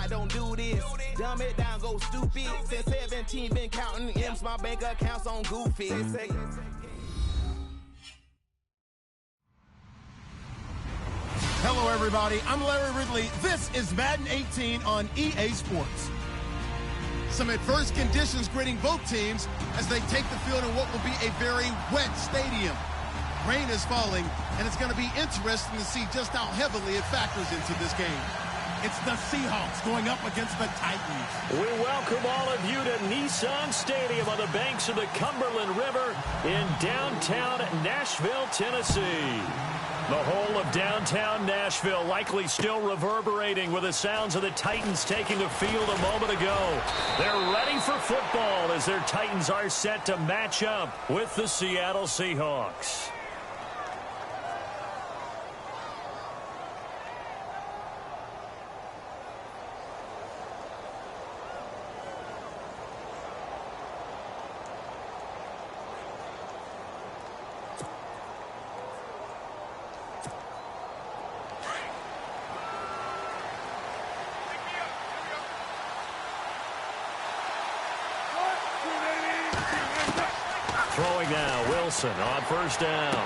I don't do this. Dumb it down, go stupid. Since 17, been counting M's, my bank accounts on Goofy. Hello, everybody. I'm Larry Ridley. This is Madden 18 on EA Sports. Some adverse conditions greeting both teams as they take the field in what will be a very wet stadium. Rain is falling, and it's going to be interesting to see just how heavily it factors into this game. It's the Seahawks going up against the Titans. We welcome all of you to Nissan Stadium on the banks of the Cumberland River in downtown Nashville, Tennessee. The whole of downtown Nashville likely still reverberating with the sounds of the Titans taking the field a moment ago. They're ready for football as their Titans are set to match up with the Seattle Seahawks. Throwing now, Wilson on first down.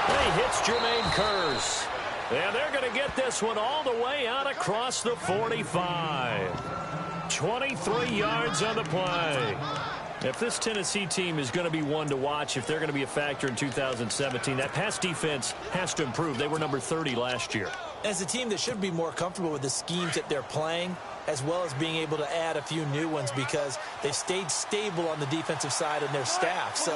He hits Jermaine Kearse. And they're going to get this one all the way out across the 45. 23 yards on the play. If this Tennessee team is going to be one to watch, if they're going to be a factor in 2017, that pass defense has to improve. They were number 30 last year. As a team that should be more comfortable with the schemes that they're playing, as well as being able to add a few new ones because they've stayed stable on the defensive side and their staff. So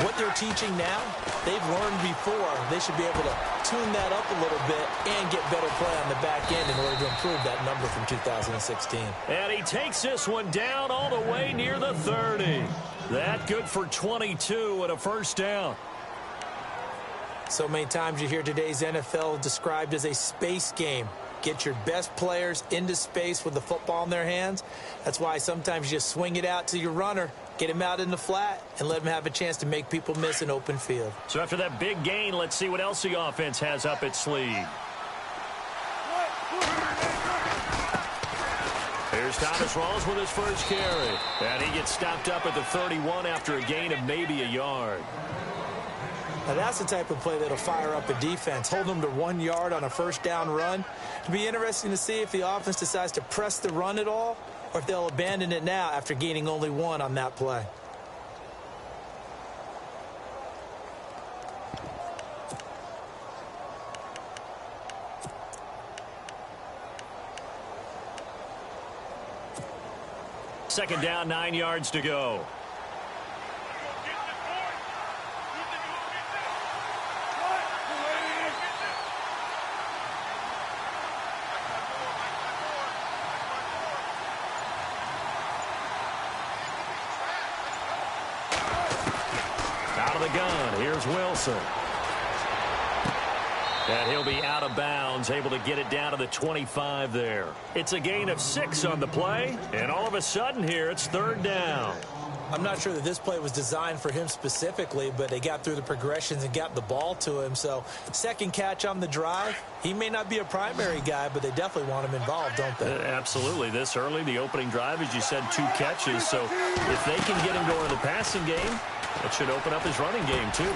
what they're teaching now, they've learned before. They should be able to tune that up a little bit and get better play on the back end in order to improve that number from 2016. And he takes this one down all the way near the 30. That good for 22 and a first down. So many times you hear today's NFL described as a space game. Get your best players into space with the football in their hands. That's why sometimes you just swing it out to your runner, get him out in the flat, and let him have a chance to make people miss an open field. So after that big gain, let's see what else the offense has up its sleeve. Here's Thomas Rawls with his first carry. And he gets stopped up at the 31 after a gain of maybe a yard. Now that's the type of play that'll fire up a defense. Hold them to 1 yard on a first down run. It'll be interesting to see if the offense decides to press the run at all or if they'll abandon it now after gaining only one on that play. Second down, 9 yards to go. Gun. Here's Wilson. And he'll be out of bounds, able to get it down to the 25 there. It's a gain of 6 on the play, and all of a sudden here it's third down. I'm not sure that this play was designed for him specifically, but they got through the progressions and got the ball to him. So second catch on the drive. He may not be a primary guy, but they definitely want him involved, don't they? Absolutely. This early, the opening drive, as you said, 2 catches. So if they can get him going in the passing game, it should open up his running game, too.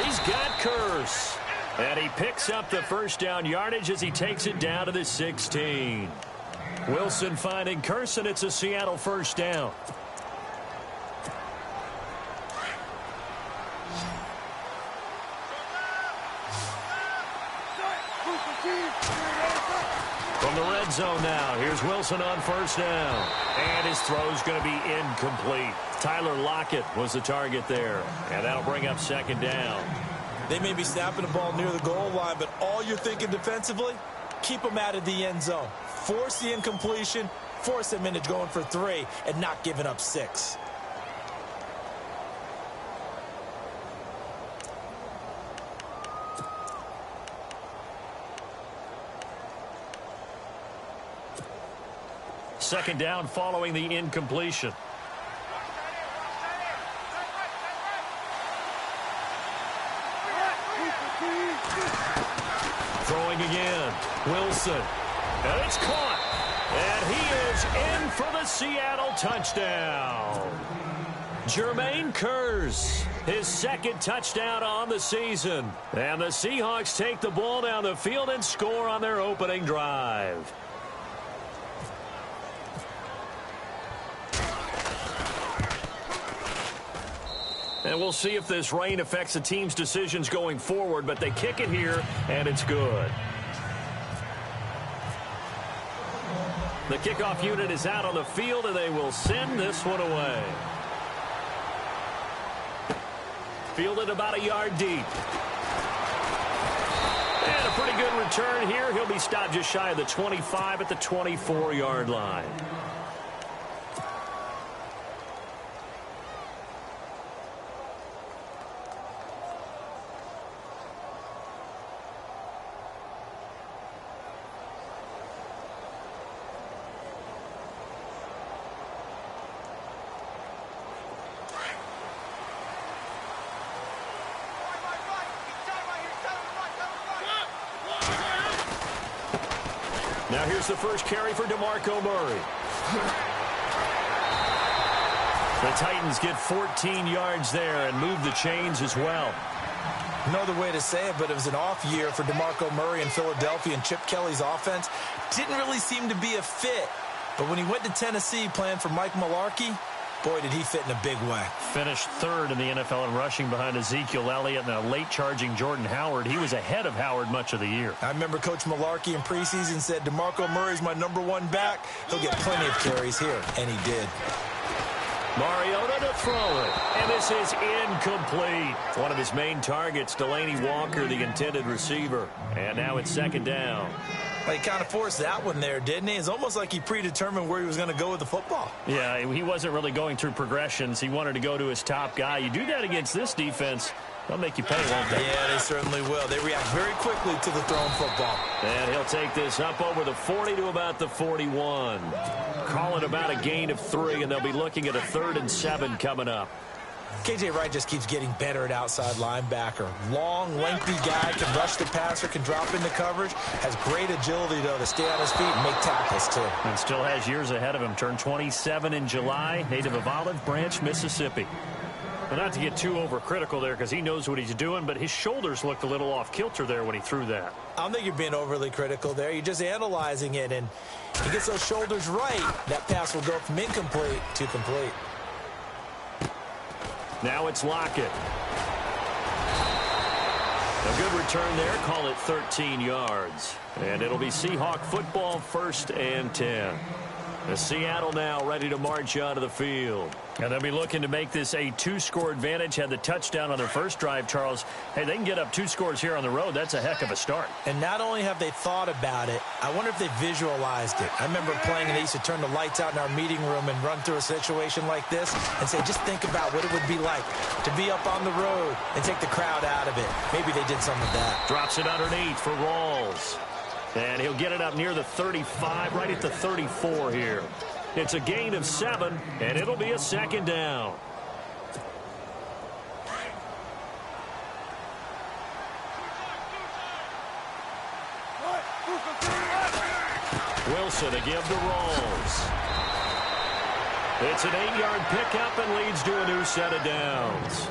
He's got Kearse. And he picks up the first down yardage as he takes it down to the 16. Wilson finding Kearse, and it's a Seattle first down. From the red zone now, here's Wilson on first down. And his throw's going to be incomplete. Tyler Lockett was the target there. And that'll bring up second down. They may be snapping the ball near the goal line, but all you're thinking defensively, keep them out of the end zone. Force the incompletion, force them into going for 3, and not giving up 6. Second down following the incompletion. Throwing again. Wilson. And it's caught. And he Seattle touchdown. Jermaine Kearse, his second touchdown on the season. And the Seahawks take the ball down the field and score on their opening drive. And we'll see if this rain affects the team's decisions going forward, but they kick it here, and it's good. The kickoff unit is out on the field, and they will send this one away. Fielded about a yard deep. And a pretty good return here. He'll be stopped just shy of the 25 at the 24-yard line. Now here's the first carry for DeMarco Murray. The Titans get 14 yards there and move the chains as well. No other way to say it, but it was an off year for DeMarco Murray in Philadelphia, and Chip Kelly's offense didn't really seem to be a fit. But when he went to Tennessee playing for Mike Mularkey, boy, did he fit in a big way. Finished third in the NFL in rushing behind Ezekiel Elliott and a late-charging Jordan Howard. He was ahead of Howard much of the year. I remember Coach Mularkey in preseason said, DeMarco Murray's my #1 back. He'll get plenty of carries here, and he did. Mariota to throw it, and this is incomplete. One of his main targets, Delaney Walker, the intended receiver. And now it's second down. Well, he kind of forced that one there, didn't he? It's almost like he predetermined where he was going to go with the football. Yeah, he wasn't really going through progressions. He wanted to go to his top guy. You do that against this defense, they'll make you pay, won't they? Yeah, they certainly will. They react very quickly to the thrown football. And he'll take this up over the 40 to about the 41. Call it about a gain of 3, and they'll be looking at a 3rd and 7 coming up. KJ Wright just keeps getting better at outside linebacker. Long, lengthy guy, can rush the passer, can drop into coverage. Has great agility, though, to stay on his feet and make tackles, too. And still has years ahead of him. Turned 27 in July, native of Olive Branch, Mississippi. Well, not to get too overcritical there because he knows what he's doing, but his shoulders looked a little off kilter there when he threw that. I don't think you're being overly critical there. You're just analyzing it, and he gets those shoulders right. That pass will go from incomplete to complete. Now it's Lockett. A good return there. Call it 13 yards. And it'll be Seahawk football, 1st and 10. The Seattle now ready to march out of the field. And they'll be looking to make this a 2-score advantage. Had the touchdown on their first drive, Charles. Hey, they can get up 2 scores here on the road. That's a heck of a start. And not only have they thought about it, I wonder if they visualized it. I remember playing, and they used to turn the lights out in our meeting room and run through a situation like this and say, just think about what it would be like to be up on the road and take the crowd out of it. Maybe they did some of that. Drops it underneath for Rawls. And he'll get it up near the 35, right at the 34 here. It's a gain of 7, and it'll be a 2nd down. Wilson to give to Rawls. It's an 8-yard pickup and leads to a new set of downs.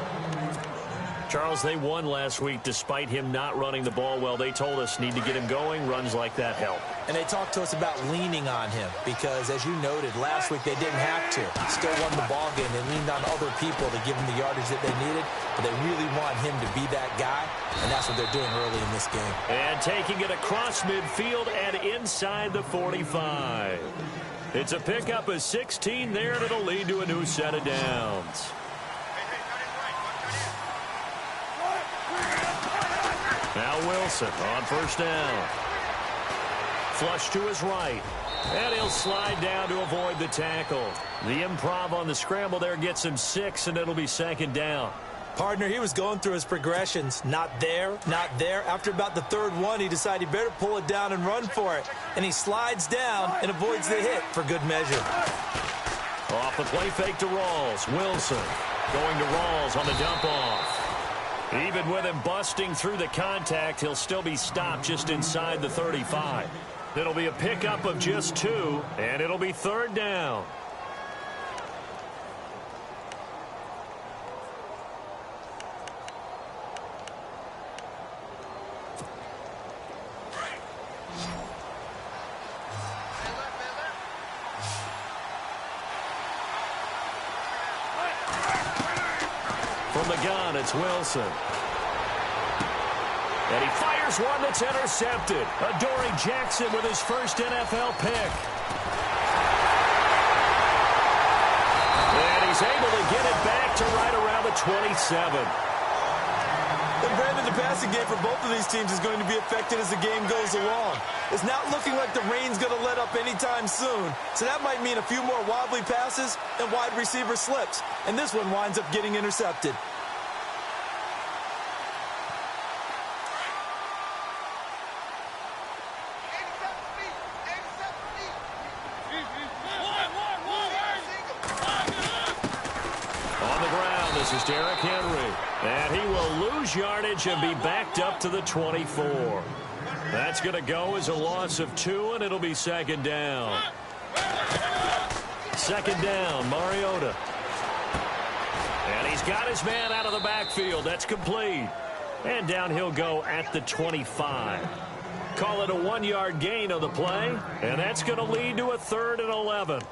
Charles, they won last week despite him not running the ball well. They told us need to get him going. Runs like that help. And they talked to us about leaning on him because, as you noted, last week they didn't have to. Still won the ball game. They leaned on other people to give them the yardage that they needed, but they really want him to be that guy, and that's what they're doing early in this game. And taking it across midfield and inside the 45. It's a pickup of 16 there, and it'll lead to a new set of downs. Now Wilson on 1st down. Flush to his right. And he'll slide down to avoid the tackle. The improv on the scramble there gets him 6, and it'll be 2nd down. Partner, he was going through his progressions. Not there, not there. After about the 3rd one, he decided he better pull it down and run for it. And he slides down and avoids the hit for good measure. Off the play fake to Rawls. Wilson going to Rawls on the dump off. Even with him busting through the contact, he'll still be stopped just inside the 35. It'll be a pickup of just 2, and it'll be 3rd down. From the gun, it's Wilson. And he fires one that's intercepted. Adoree Jackson with his first NFL pick. And he's able to get it back to right around the 27. And Brandon, the passing game for both of these teams is going to be affected as the game goes along. It's not looking like the rain's going to let up anytime soon. So that might mean a few more wobbly passes and wide receiver slips. And this one winds up getting intercepted. This is Derrick Henry, and he will lose yardage and be backed up to the 24. That's going to go as a loss of 2, and it'll be second down. Second down, Mariota. And he's got his man out of the backfield. That's complete. And down he'll go at the 25. Call it a 1-yard gain on the play, and that's going to lead to a 3rd and 11.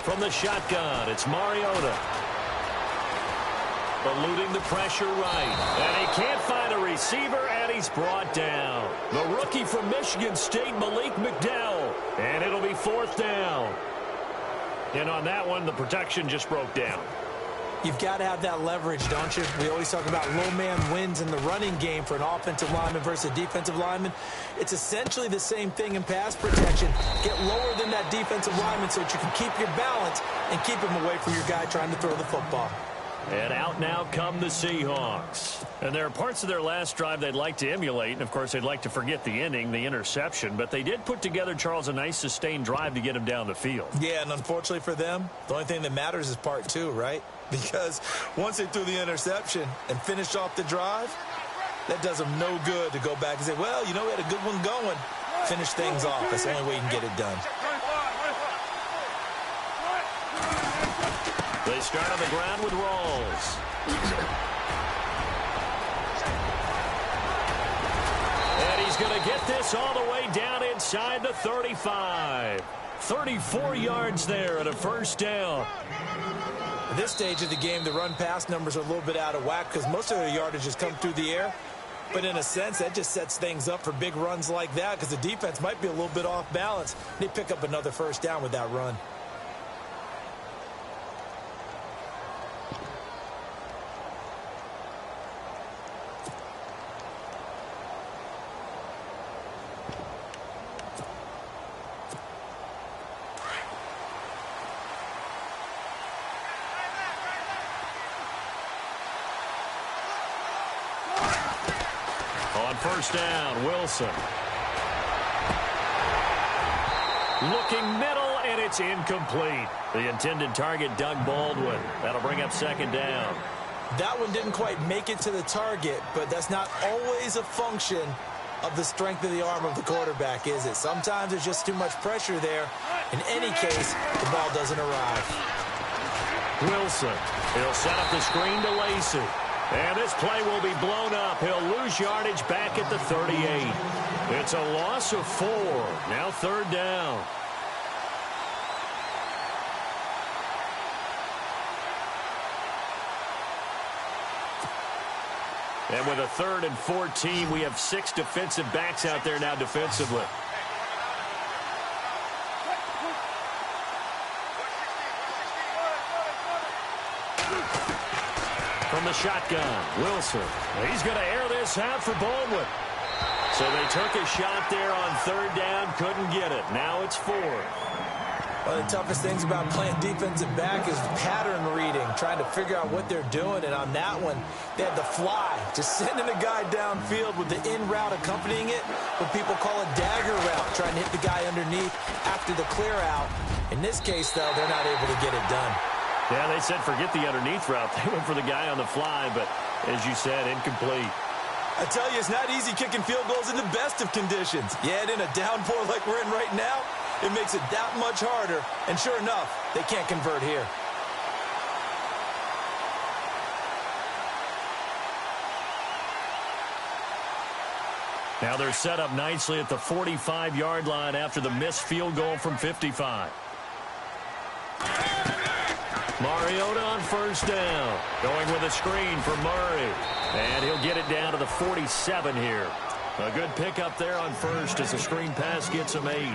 From the shotgun, it's Mariota. Eluding the pressure right. And he can't find a receiver, and he's brought down. The rookie from Michigan State, Malik McDowell. And it'll be 4th down. And on that one, the protection just broke down. You've got to have that leverage, don't you? We always talk about low man wins in the running game for an offensive lineman versus a defensive lineman. It's essentially the same thing in pass protection. Get lower than that defensive lineman so that you can keep your balance and keep him away from your guy trying to throw the football. And out now come the Seahawks. And there are parts of their last drive they'd like to emulate. And, of course, they'd like to forget the ending, the interception. But they did put together, Charles, a nice sustained drive to get him down the field. Yeah, and unfortunately for them, the only thing that matters is part 2, right? Because once they threw the interception and finished off the drive, that does them no good to go back and say, well, you know, we had a good one going. Finish things off. That's the only way you can get it done. They start on the ground with Rawls. And he's going to get this all the way down inside the 35. 34 yards there at a 1st down. At this stage of the game, the run-pass numbers are a little bit out of whack because most of their yardage has come through the air. But in a sense, that just sets things up for big runs like that because the defense might be a little bit off balance. They pick up another 1st down with that run. On 1st down, Wilson. Looking middle, and it's incomplete. The intended target, Doug Baldwin. That'll bring up 2nd down. That one didn't quite make it to the target, but that's not always a function of the strength of the arm of the quarterback, is it? Sometimes there's just too much pressure there. In any case, the ball doesn't arrive. Wilson. He'll set up the screen to Lacey. And this play will be blown up. He'll lose yardage back at the 38. It's a loss of 4. Now 3rd down. And with a 3rd and 14, we have 6 defensive backs out there now defensively. From the shotgun, Wilson. He's going to air this out for Baldwin. So they took a shot there on 3rd down, couldn't get it. Now it's 4. One of the toughest things about playing defensive back is pattern reading, trying to figure out what they're doing. And on that one, they had the fly, just sending a guy downfield with the in route accompanying it, what people call a dagger route, trying to hit the guy underneath after the clear out. In this case, though, they're not able to get it done. Yeah, they said forget the underneath route. They went for the guy on the fly, but as you said, incomplete. I tell you, it's not easy kicking field goals in the best of conditions. Yet in a downpour like we're in right now, It makes it that much harder, and sure enough, they can't convert here. Now they're set up nicely at the 45-yard line after the missed field goal from 55. Mariota on first down. Going with a screen for Murray. And he'll get it down to the 47 here. A good pickup there on first as the screen pass gets him 8.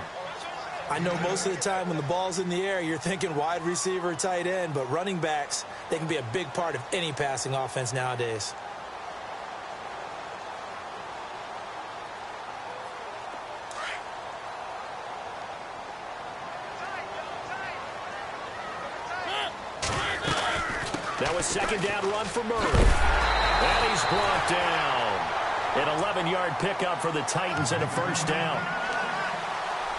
I know most of the time when the ball's in the air, you're thinking wide receiver, tight end, but running backs, they can be a big part of any passing offense nowadays. That was second down run for Murray. And he's brought down. An 11-yard pickup for the Titans and a first down.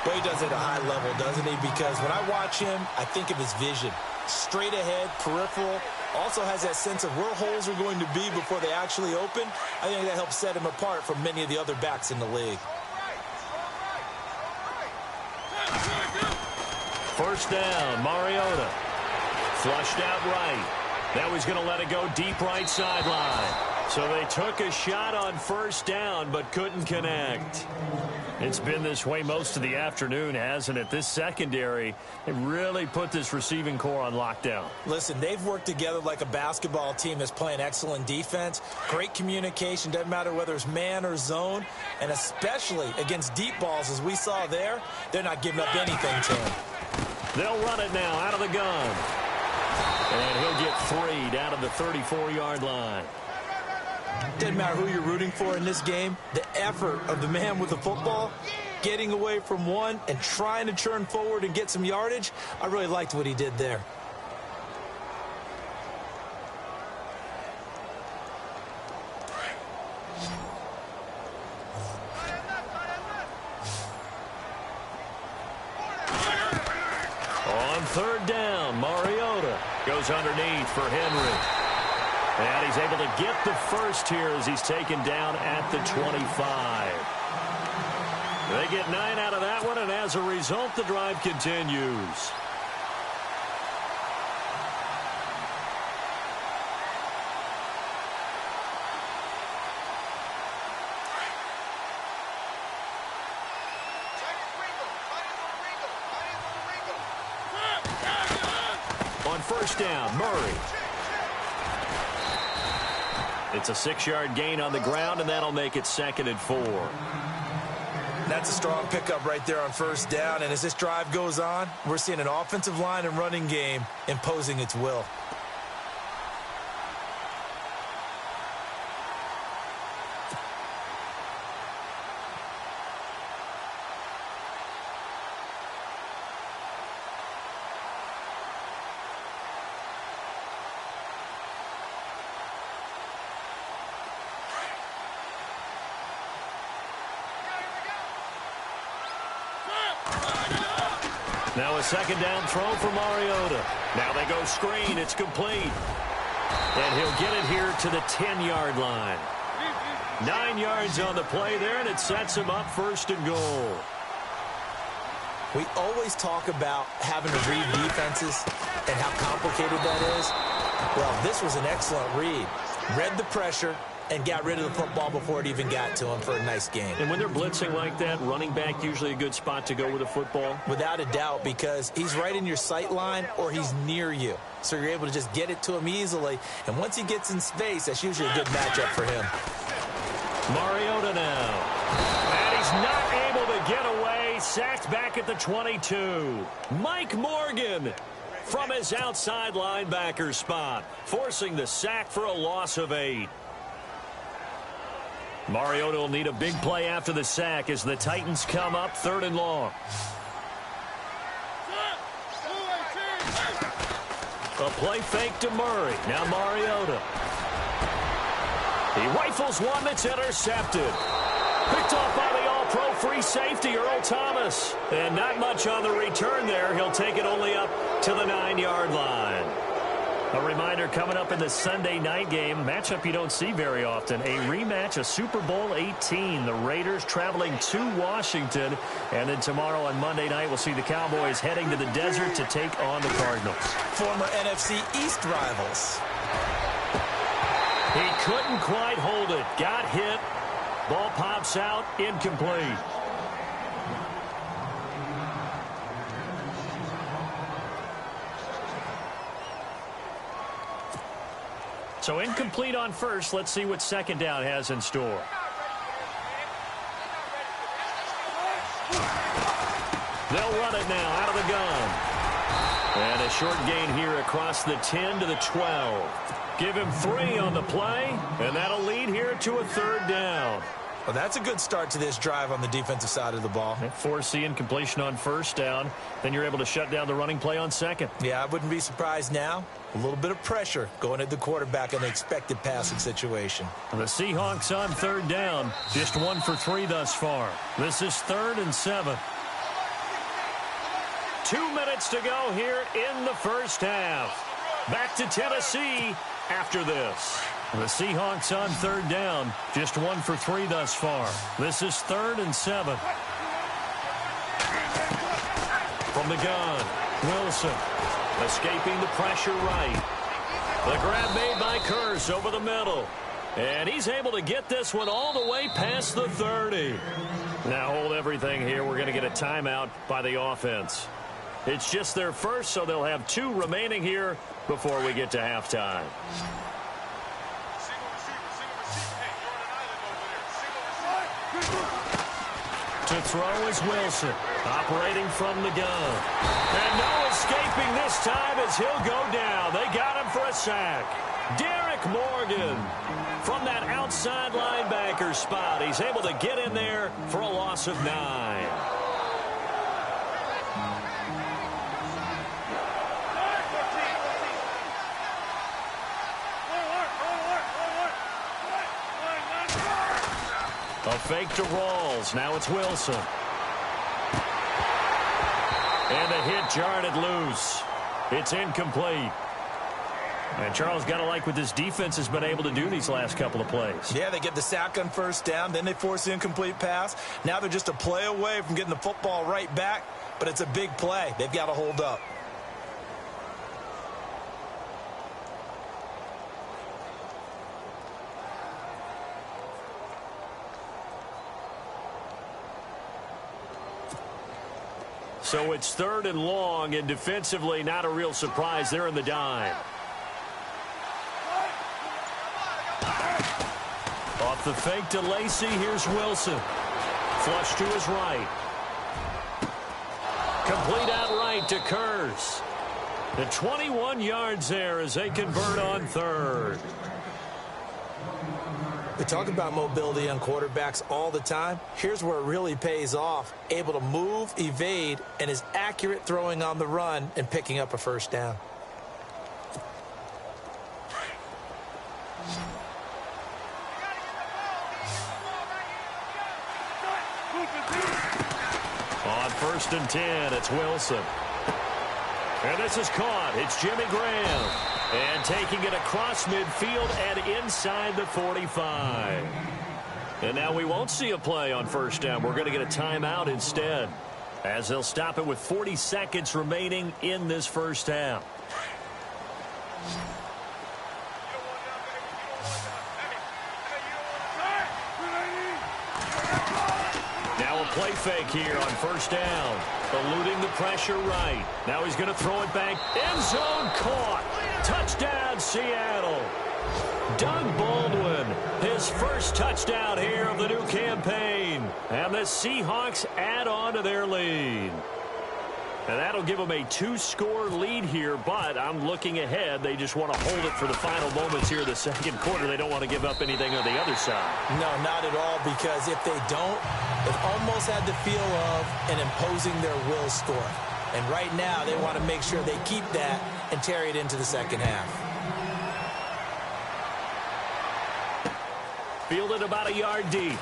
Well, he does it at a high level, doesn't he? Because when I watch him, I think of his vision. Straight ahead, peripheral. Also has that sense of where holes are going to be before they actually open. I think that helps set him apart from many of the other backs in the league. First down, Mariota. Flushed out right. Now he's going to let it go deep right sideline. So they took a shot on first down but couldn't connect. It's been this way most of the afternoon, hasn't it? This secondary, it really put this receiving core on lockdown. Listen, they've worked together like a basketball team that's playing excellent defense. Great communication, doesn't matter whether it's man or zone. And especially against deep balls, as we saw there, they're not giving up anything to him. They'll run it now out of the gun. And he'll get 3 down to the 34-yard line. Doesn't matter who you're rooting for in this game. The effort of the man with the football, getting away from one and trying to turn forward and get some yardage, I really liked what he did there. On third down, Mariota goes underneath for Henry. And he's able to get the first here as he's taken down at the 25. They get 9 out of that one, and as a result, the drive continues. On first down, Murray. It's a 6-yard gain on the ground, and that'll make it 2nd and 4. That's a strong pickup right there on first down, and as this drive goes on, we're seeing an offensive line and running game imposing its will. Now a second down throw for Mariota. Now they go screen. It's complete. And he'll get it here to the 10-yard line. 9 yards on the play there, and it sets him up 1st and goal. We always talk about having to read defenses and how complicated that is. Well, this was an excellent read. Read the pressure and got rid of the football before it even got to him for a nice game. And when they're blitzing like that, running back usually a good spot to go with the football? Without a doubt, because he's right in your sight line or he's near you. So you're able to just get it to him easily. And once he gets in space, that's usually a good matchup for him. Mariota now. And he's not able to get away. Sacked back at the 22. Mike Morgan from his outside linebacker spot, forcing the sack for a loss of 8. Mariota will need a big play after the sack as the Titans come up 3rd and long. A play fake to Murray. Now Mariota. He rifles one that's intercepted. Picked off by the all-pro free safety, Earl Thomas. And not much on the return there. He'll take it only up to the 9-yard line. A reminder coming up in the Sunday night game, matchup you don't see very often, a rematch of Super Bowl 18. The Raiders traveling to Washington. And then tomorrow on Monday night, we'll see the Cowboys heading to the desert to take on the Cardinals. Former NFC East rivals. He couldn't quite hold it. Got hit. Ball pops out. Incomplete. So incomplete on first. Let's see what second down has in store. They'll run it now out of the gun. And a short gain here across the 10 to the 12. Give him 3 on the play, and that'll lead here to a third down. Well, that's a good start to this drive on the defensive side of the ball. Force the incompletion on first down. Then you're able to shut down the running play on second. Yeah, I wouldn't be surprised now. A little bit of pressure going at the quarterback in an expected passing situation. The Seahawks on third down. Just 1 for 3 thus far. This is 3rd and 7. 2 minutes to go here in the first half. Back to Tennessee after this. The Seahawks on third down. Just 1 for 3 thus far. This is 3rd and 7. From the gun, Wilson escaping the pressure right. The grab made by Kearse over the middle. And he's able to get this one all the way past the 30. Now hold everything here. We're going to get a timeout by the offense. It's just their first, so they'll have 2 remaining here before we get to halftime. To throw is Wilson, operating from the gun. And no escaping this time as he'll go down. They got him for a sack. Derek Morgan from that outside linebacker spot. He's able to get in there for a loss of 9. A fake to Rawls. Now it's Wilson. And the hit jarred it loose. It's incomplete. And Charles, got to like what this defense has been able to do these last couple of plays. Yeah, they get the sack on first down. Then they force the incomplete pass. Now they're just a play away from getting the football right back. But it's a big play. They've got to hold up. So it's 3rd and long, and defensively not a real surprise. They're in the dime. Off the fake to Lacy, here's Wilson. Flush to his right. Complete out right to Kearse. The 21 yards there as they convert on 3rd. We talk about mobility on quarterbacks all the time. Here's where it really pays off. Able to move, evade, and is accurate throwing on the run and picking up a first down. On 1st and 10, it's Wilson. And this is caught. It's Jimmy Graham. And taking it across midfield and inside the 45. And now we won't see a play on first down. We're going to get a timeout instead, as they'll stop it with 40 seconds remaining in this first half. Now a play fake here on first down. Eluding the pressure right. Now he's going to throw it back. End zone caught. Touchdown, Seattle. Doug Baldwin, his first touchdown here of the new campaign. And the Seahawks add on to their lead. And that'll give them a 2-score lead here, but I'm looking ahead. They just want to hold it for the final moments here of the second quarter. They don't want to give up anything on the other side. No, not at all, because if they don't, it almost had the feel of an imposing their will score. And right now, they want to make sure they keep that and carry it into the second half. Fielded about a yard deep.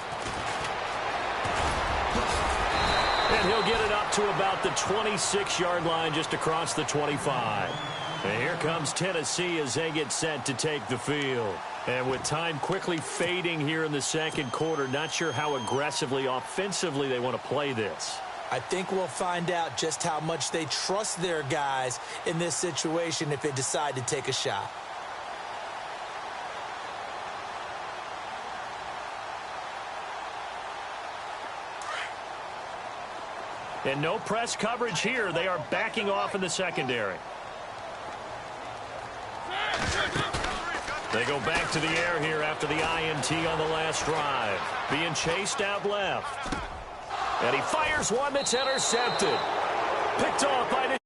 And he'll get it up to about the 26-yard line, just across the 25. And here comes Tennessee as they get set to take the field. And with time quickly fading here in the second quarter, not sure how aggressively, offensively they want to play this. I think we'll find out just how much they trust their guys in this situation if they decide to take a shot. And no press coverage here. They are backing off in the secondary. They go back to the air here after the INT on the last drive. Being chased out left. And he fires one that's intercepted. Picked off by the